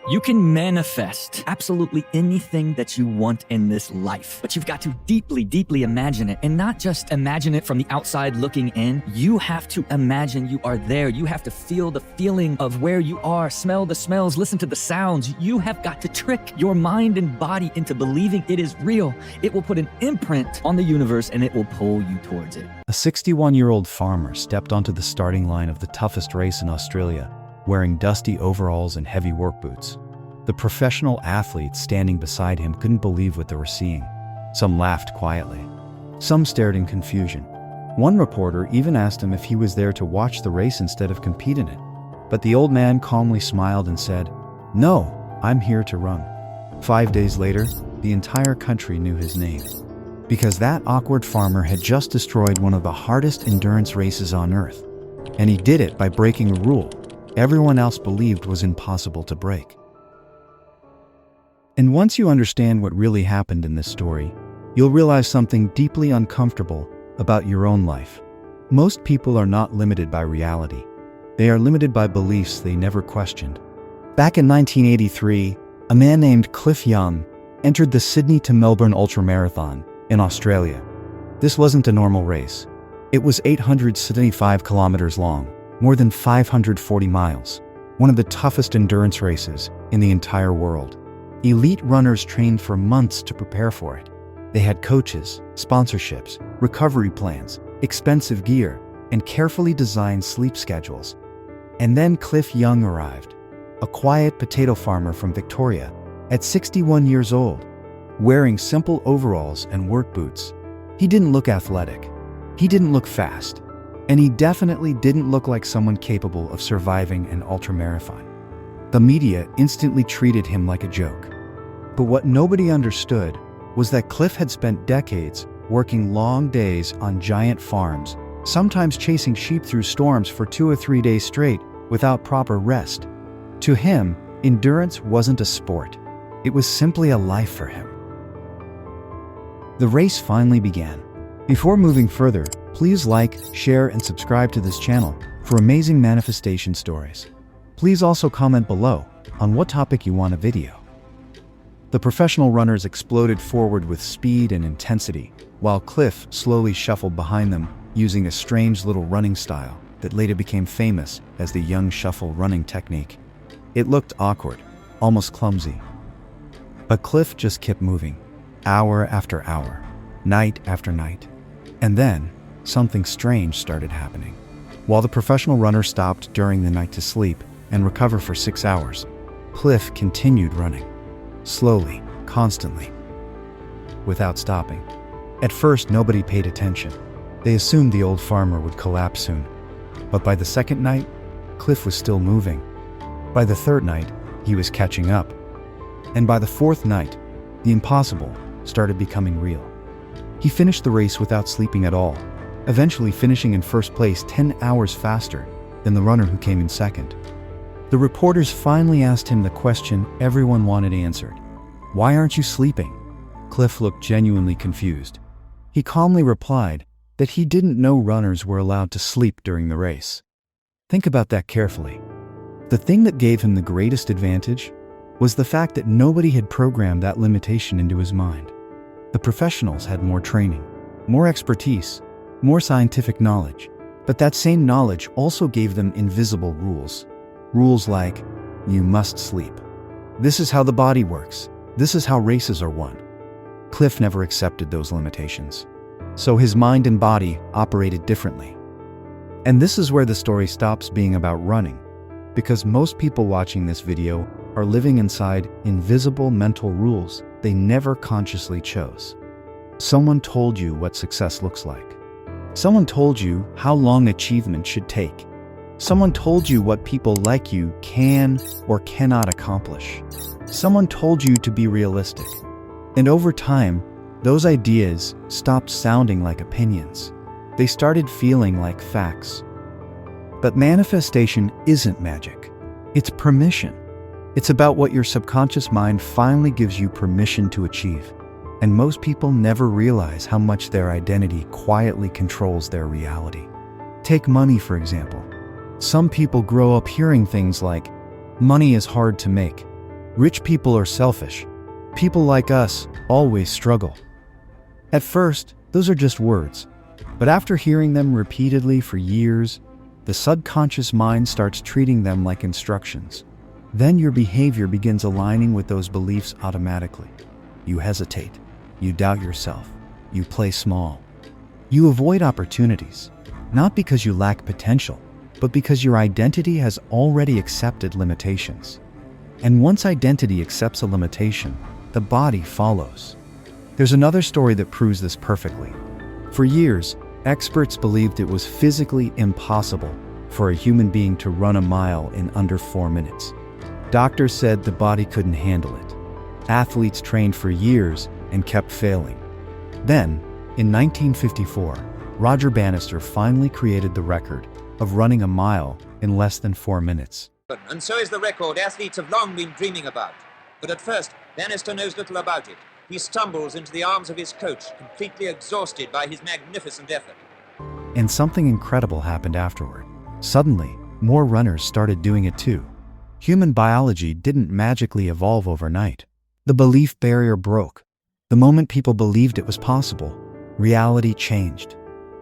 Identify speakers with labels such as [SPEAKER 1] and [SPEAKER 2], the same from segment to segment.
[SPEAKER 1] You can manifest absolutely anything that you want in this life, but you've got to deeply, deeply imagine it, and not just imagine it from the outside looking in. You have to imagine you are there. You have to feel the feeling of where you are, smell the smells, listen to the sounds. You have got to trick your mind and body into believing it is real. It will put an imprint on the universe and it will pull you towards it.
[SPEAKER 2] A 61-year-old farmer stepped onto the starting line of the toughest race in Australia, wearing dusty overalls and heavy work boots. The professional athletes standing beside him couldn't believe what they were seeing. Some laughed quietly. Some stared in confusion. One reporter even asked him if he was there to watch the race instead of compete in it. But the old man calmly smiled and said, "No, I'm here to run." 5 days later, the entire country knew his name. Because that awkward farmer had just destroyed one of the hardest endurance races on Earth. And he did it by breaking a rule everyone else believed was impossible to break. And once you understand what really happened in this story, you'll realize something deeply uncomfortable about your own life. Most people are not limited by reality. They are limited by beliefs they never questioned. Back in 1983, a man named Cliff Young entered the Sydney to Melbourne Ultramarathon in Australia. This wasn't a normal race. It was 875 kilometers long, more than 540 miles, one of the toughest endurance races in the entire world. Elite runners trained for months to prepare for it. They had coaches, sponsorships, recovery plans, expensive gear, and carefully designed sleep schedules. And then Cliff Young arrived, a quiet potato farmer from Victoria, at 61 years old, wearing simple overalls and work boots. He didn't look athletic. He didn't look fast. And he definitely didn't look like someone capable of surviving an ultramarathon. The media instantly treated him like a joke. But what nobody understood was that Cliff had spent decades working long days on giant farms, sometimes chasing sheep through storms for 2 or 3 days straight without proper rest. To him, endurance wasn't a sport. It was simply a life for him. The race finally began. Before moving further, please like, share, and subscribe to this channel for amazing manifestation stories. Please also comment below on what topic you want a video. The professional runners exploded forward with speed and intensity, while Cliff slowly shuffled behind them using a strange little running style that later became famous as the Young Shuffle running technique. It looked awkward, almost clumsy. But Cliff just kept moving, hour after hour, night after night. And then, something strange started happening. While the professional runner stopped during the night to sleep and recover for 6 hours, Cliff continued running, slowly, constantly, without stopping. At first, nobody paid attention. They assumed the old farmer would collapse soon. But by the second night, Cliff was still moving. By the third night, he was catching up. And by the fourth night, the impossible started becoming real. He finished the race without sleeping at all, eventually finishing in first place 10 hours faster than the runner who came in second. The reporters finally asked him the question everyone wanted answered. "Why aren't you sleeping?" Cliff looked genuinely confused. He calmly replied that he didn't know runners were allowed to sleep during the race. Think about that carefully. The thing that gave him the greatest advantage was the fact that nobody had programmed that limitation into his mind. The professionals had more training, more expertise, more scientific knowledge, but that same knowledge also gave them invisible rules. Rules like, you must sleep. This is how the body works. This is how races are won. Cliff never accepted those limitations. So his mind and body operated differently. And this is where the story stops being about running, because most people watching this video are living inside invisible mental rules they never consciously chose. Someone told you what success looks like. Someone told you how long achievement should take. Someone told you what people like you can or cannot accomplish. Someone told you to be realistic. And over time, those ideas stopped sounding like opinions. They started feeling like facts. But manifestation isn't magic. It's permission. It's about what your subconscious mind finally gives you permission to achieve. And most people never realize how much their identity quietly controls their reality. Take money, for example. Some people grow up hearing things like, money is hard to make, Rich people are selfish. People like us always struggle. At first, those are just words. But after hearing them repeatedly for years, the subconscious mind starts treating them like instructions. Then your behavior begins aligning with those beliefs automatically. You hesitate. You doubt yourself. You play small. You avoid opportunities, not because you lack potential, but because your identity has already accepted limitations. And once identity accepts a limitation, the body follows. There's another story that proves this perfectly. For years, experts believed it was physically impossible for a human being to run a mile in under 4 minutes. Doctors said the body couldn't handle it. Athletes trained for years and kept failing. Then, in 1954, Roger Bannister finally created the record of running a mile in less than 4 minutes.
[SPEAKER 3] And so is the record athletes have long been dreaming about. But at first, Bannister knows little about it. He stumbles into the arms of his coach, completely exhausted by his magnificent effort.
[SPEAKER 2] And something incredible happened afterward. Suddenly, more runners started doing it too. Human biology didn't magically evolve overnight. The belief barrier broke. The moment people believed it was possible, reality changed.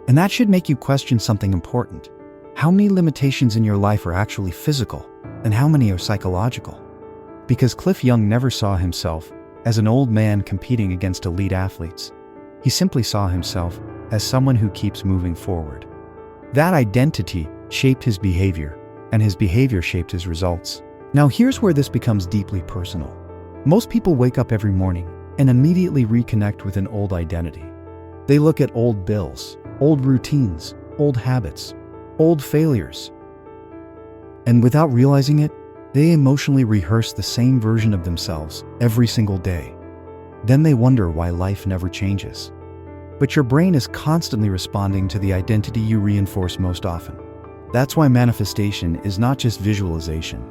[SPEAKER 2] And that should make you question something important. How many limitations in your life are actually physical, and how many are psychological? Because Cliff Young never saw himself as an old man competing against elite athletes. He simply saw himself as someone who keeps moving forward. That identity shaped his behavior, and his behavior shaped his results. Now here's where this becomes deeply personal. Most people wake up every morning and immediately reconnect with an old identity. They look at old bills, old routines, old habits, old failures. And without realizing it, they emotionally rehearse the same version of themselves every single day. Then they wonder why life never changes. But your brain is constantly responding to the identity you reinforce most often. That's why manifestation is not just visualization,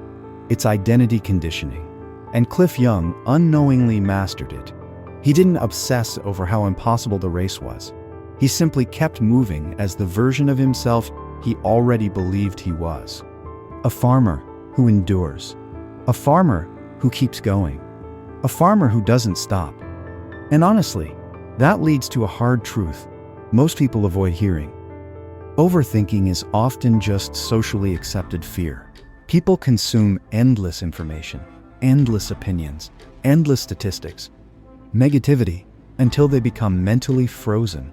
[SPEAKER 2] it's identity conditioning. And Cliff Young unknowingly mastered it. He didn't obsess over how impossible the race was. He simply kept moving as the version of himself he already believed he was. A farmer who endures. A farmer who keeps going. A farmer who doesn't stop. And honestly, that leads to a hard truth most people avoid hearing. Overthinking is often just socially accepted fear. People consume endless information, endless opinions, endless statistics, negativity, until they become mentally frozen.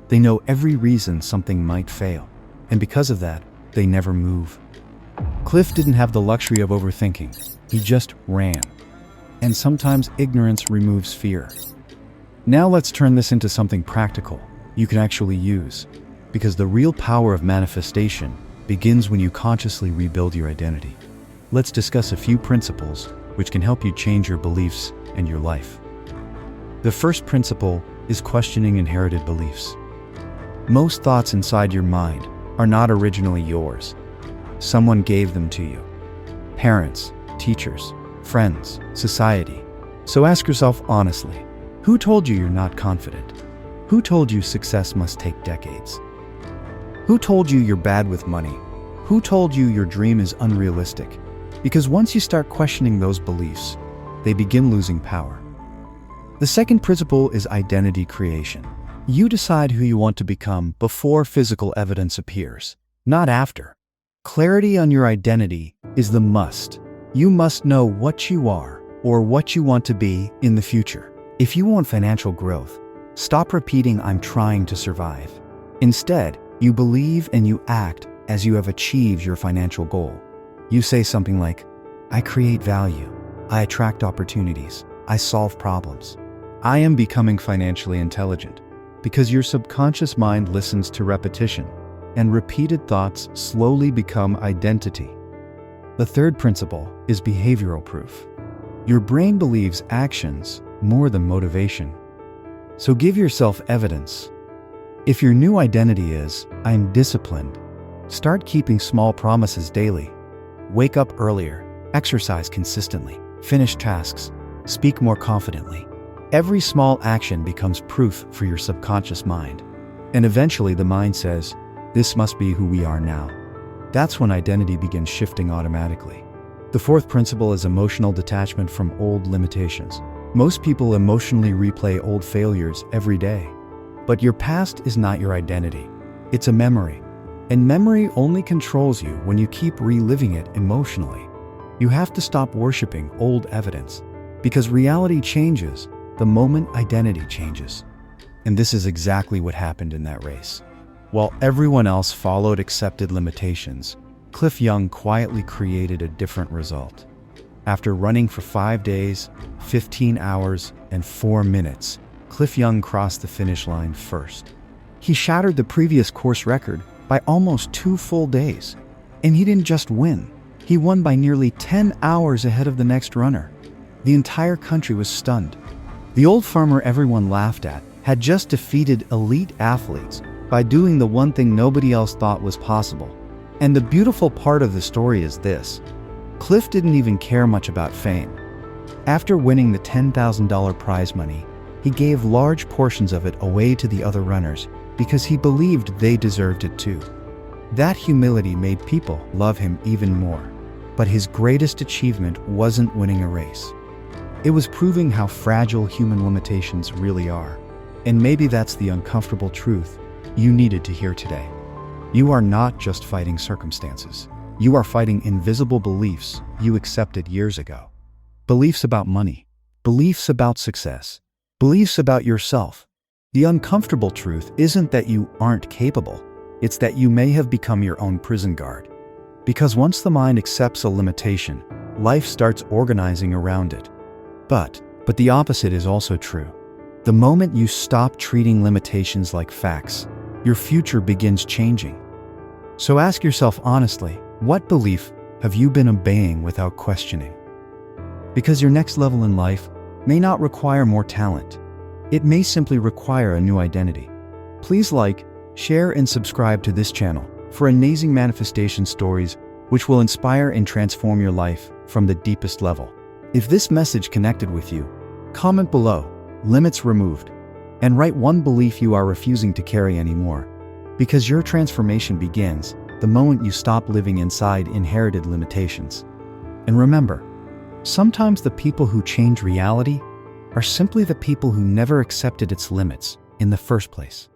[SPEAKER 2] They know every reason something might fail, and because of that, they never move. Cliff didn't have the luxury of overthinking. He just ran. And sometimes ignorance removes fear. Now let's turn this into something practical you can actually use, because the real power of manifestation begins when you consciously rebuild your identity. Let's discuss a few principles which can help you change your beliefs and your life. The first principle is questioning inherited beliefs. Most thoughts inside your mind are not originally yours. Someone gave them to you. Parents, teachers, friends, society. So ask yourself honestly, who told you you're not confident? Who told you success must take decades? Who told you you're bad with money? Who told you your dream is unrealistic? Because once you start questioning those beliefs, they begin losing power. The second principle is identity creation. You decide who you want to become before physical evidence appears, not after. Clarity on your identity is the must. You must know what you are or what you want to be in the future. If you want financial growth, stop repeating "I'm trying to survive." Instead, you believe and you act as you have achieved your financial goal. You say something like, "I create value. I attract opportunities. I solve problems. I am becoming financially intelligent." Because your subconscious mind listens to repetition, and repeated thoughts slowly become identity. The third principle is behavioral proof. Your brain believes actions more than motivation. So give yourself evidence. If your new identity is, "I'm disciplined," start keeping small promises daily. Wake up earlier, exercise consistently, finish tasks, speak more confidently. Every small action becomes proof for your subconscious mind. And eventually the mind says, "This must be who we are now." That's when identity begins shifting automatically. The fourth principle is emotional detachment from old limitations. Most people emotionally replay old failures every day. But your past is not your identity. It's a memory. And memory only controls you when you keep reliving it emotionally. You have to stop worshiping old evidence, because reality changes the moment identity changes. And this is exactly what happened in that race. While everyone else followed accepted limitations, Cliff Young quietly created a different result. After running for 5 days, 15 hours, and 4 minutes, Cliff Young crossed the finish line first. He shattered the previous course record by almost 2 full days. And he didn't just win. He won by nearly 10 hours ahead of the next runner. The entire country was stunned. The old farmer everyone laughed at had just defeated elite athletes by doing the one thing nobody else thought was possible. And the beautiful part of the story is this: Cliff didn't even care much about fame. After winning the $10,000 prize money, he gave large portions of it away to the other runners because he believed they deserved it too. That humility made people love him even more. But his greatest achievement wasn't winning a race. It was proving how fragile human limitations really are. And maybe that's the uncomfortable truth you needed to hear today. You are not just fighting circumstances. You are fighting invisible beliefs you accepted years ago. Beliefs about money, beliefs about success, beliefs about yourself. The uncomfortable truth isn't that you aren't capable, it's that you may have become your own prison guard. Because once the mind accepts a limitation, life starts organizing around it. But the opposite is also true. The moment you stop treating limitations like facts, your future begins changing. So ask yourself honestly, what belief have you been obeying without questioning? Because your next level in life may not require more talent. It may simply require a new identity. Please like, share, and subscribe to this channel for amazing manifestation stories which will inspire and transform your life from the deepest level. If this message connected with you, comment below, limits removed, and write one belief you are refusing to carry anymore. Because your transformation begins the moment you stop living inside inherited limitations. And remember, sometimes the people who change reality are simply the people who never accepted its limits in the first place.